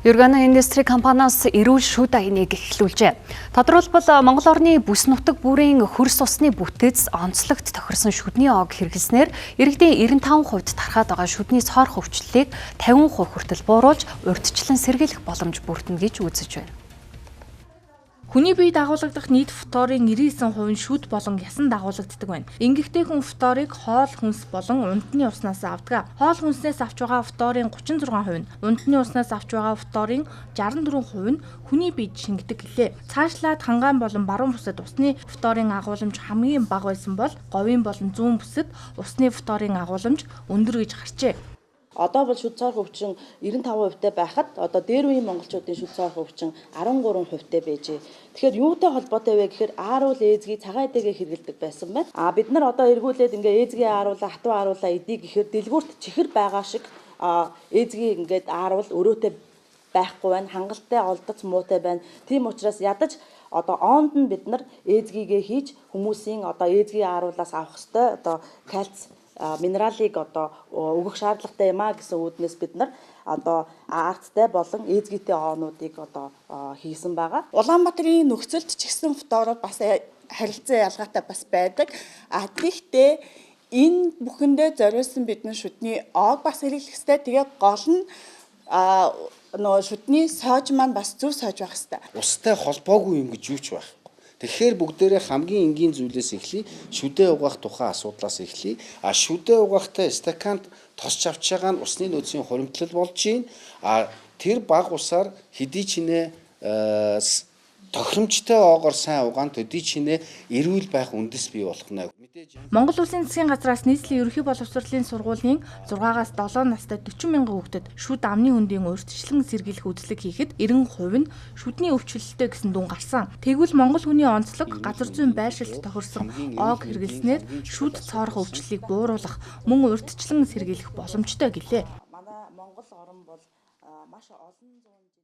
Юргана индустри компаниас эрүүл шүд аяныг эхлүүлжээ. Тодорхойлбол Монгол орны бүс нутаг бүрийн хөрс усны бүтэц онцлогт тохирсон шүдний ог хэрэглэснээр иргэдийн 95% тархаад байгаа шүдний цоор хөвчлөлийг 50% хүртэл бууруулж урьдчилан сэргийлэх боломж бүрдэнэ гэж үзэж байна. Хүний биед дагуулгадах нийт фторын 99% нь шүд болон ясан дагуулгаддаг байна. Ингэхдээ хүн фторыг хоол хүнс болон унтны уснаас авдаг. Хоол хүнснээс авч байгаа фторын 36%, унтны уснаас авч байгаа фторын 64% нь хүний биед шингэдэг гэлээ. Цаашлаад хангаан болон баруун бүсэд усны фторын агуулмж хамгийн бага байсан бол говийн болон зүүн бүсэд усны фторын агуулмж өндөр гэж гарчээ. Одоо бол шүд цоор хөвчин 95%-тай байхад одоо дээр үеийн монголчуудын шүд цоор хөвчин 13%-тай байжээ. Тэгэхээр юутай холбоотой вэ гэхээр ааруул ээзгийн цагаан эдэгээ хэрэгэлдэг байсан байна. Бид нар одоо эргүүлээд ингээ ээзгийн ааруулаа, хатуу ааруулаа эдийг гэхээр дэлгүүрт чихэр байгаа шиг ээзгийн ингээд ааруул өрөөтэй байхгүй байна. Хангалттай олдоц муутай байна. Тийм учраас ядаж одоооонд нь бид нар ээзгийгээ хийж хүмүүсийн одоо ээзгийн ааруулаас авах ёстой одоо кальц минералыг одоо өгөх шаардлагатай юм а гэсэн үүднээс бид нар одоо арттай болон ээзгийтэй оонуудыг одоо хийсэн байгаа. Улаанбаатарын нөхцөлд ч гэсэн фторууд бас харилцан ялгаатай бас байдаг. Тэгэхдээ энэ бүхэндээ зориулсан бидний шүдний оог бас хэрэглэх ёстой. Тэгээд гол нь шүдний соож маань бас зөв соож байх ёстой. Устай холбоогүй юм гэж юу ч байх. Тэгэхээр бүгдээрээ хамгийн энгийн зүйлээс эхлэе. Шүдээ угаах тухайн асуудлаас эхлэе. Шүдээ угаахтай стаканд тосч авч байгаа нь усны нөөцийн хуримтлал болж байна. Тэр баг усаар хэдий ч нэ тохиромжтой оогоор сайн угаан төдий ч нэ эрүүл байх үндэс бий болох нь. Монгол Улсын засгийн газраас нийслэлийн ерөнхий боловсролын сургуулийн 6-аас 7 настай 40 мянган хүүхдэд шүд амны хөндийн урьдчилан сэргийлэх үйлчлэг хийхэд 90% нь шүдний өвчлөлттэй гэсэн дүн гарсан. Тэгвэл Монгол хүний онцлог газар зүйн байршилд тохирсон оог хэрэглэснээр шүд цоорох өвчлөлийг бууруулах, мөн урьдчилан сэргийлэх боломжтой гэлээ. Манай Монгол орн бол маш олон зуун